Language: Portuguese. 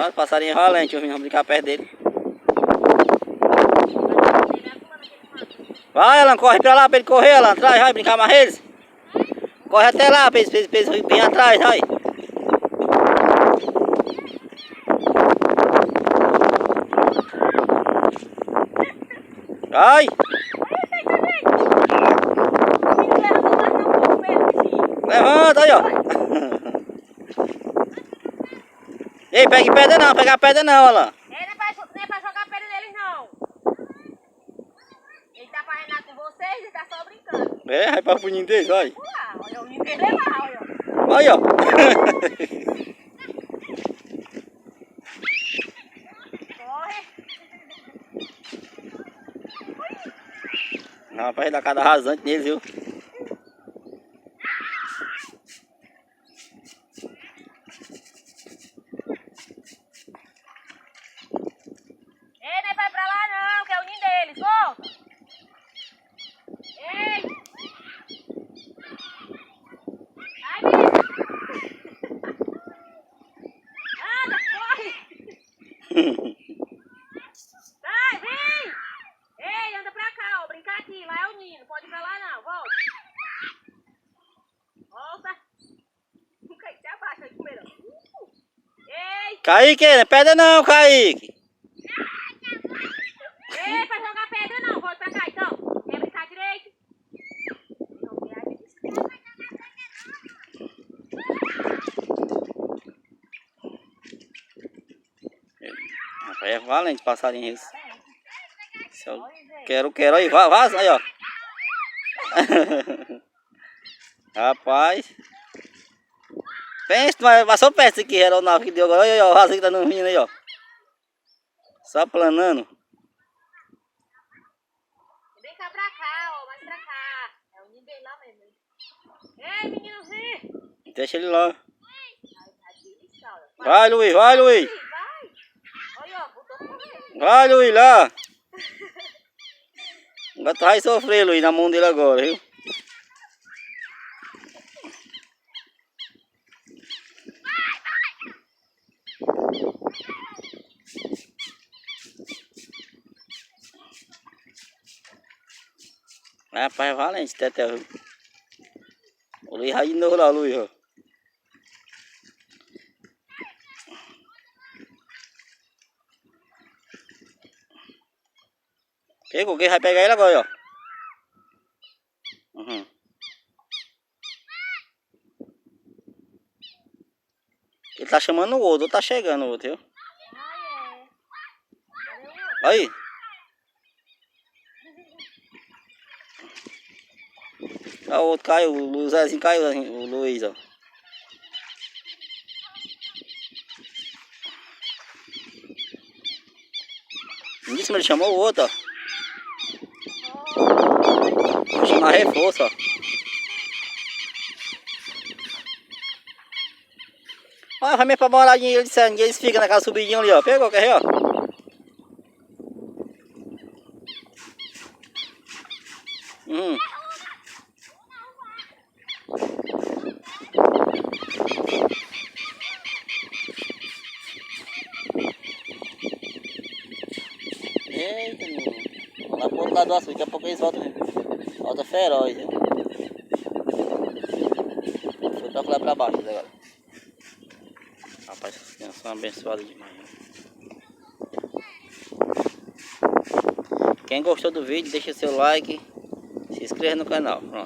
Ah, passarinho valente, vamos brincar perto dele. Vai, Alan, corre pra lá pra ele correr, Alan, atrás, vai brincar mais eles. Corre até lá pra eles bem atrás, vai. Vai! Levanta aí, ó. Ei, pega pedra não, pega pedra não, Alan. Não é pra jogar pedra neles não. Ele tá pra reinar com vocês, ele tá só brincando. É, vai pra puninho deles, vai. Olha o ninho dele lá, olha. Vai, ó. Corre. Rapaz, dá cada rasante neles, viu? Ei, não vai pra lá não, que é o ninho deles, volta. Ei. Ai, menino. Anda, corre. Vai, vem. Ei, anda pra cá, ó, brincar aqui, lá é o ninho, não pode ir pra lá não, volta. Volta. Se abaixa aí, comendo. Ei. Kaique, não é pedra não, Kaique. Ei, pra jogar pedra não, volta pra cá então. Quer brincar direito? Rapaz, é valente passarinho esse. Quero aí, vaza aí, ó. Rapaz. Pensa, mas passou perto isso aqui, era o nave que deu agora. Olha, ó, o raso que tá no menino aí, ó. Só planando. Vem cá pra cá, ó, mais pra cá. É o ninho dele lá mesmo. Ei, meninozinho. Deixa ele lá. Vai, Luiz, vai, Luiz. Vai. Olha, ó, botou correndo. Vai, Luiz, lá. Agora tu vai sofrer, Luiz, na mão dele agora, viu? Rapaz, é valente, Tetel. O Luiz vai de novo lá, Luiz, ó. Pegou, quem vai pegar ele agora, ó. Uhum. Ele tá chamando o outro tá chegando o outro, viu? Aí. Ah, o outro caiu, o Zezinho caiu, o Luiz, ó. Isso, ele chamou o outro, ó. Vou chamar reforço, ó. Olha, vai meio pra moradinha eles ficam naquela subidinha ali, ó. Pegou, quer ver, ó? Eita, menino. Lá pro outro lado do açude, daqui a pouco eles voltam feroz, viu? Foi pra lá pra baixo agora. Rapaz, essas crianças são abençoadas demais, né? Quem gostou do vídeo, deixa seu like, se inscreva no canal. Pronto.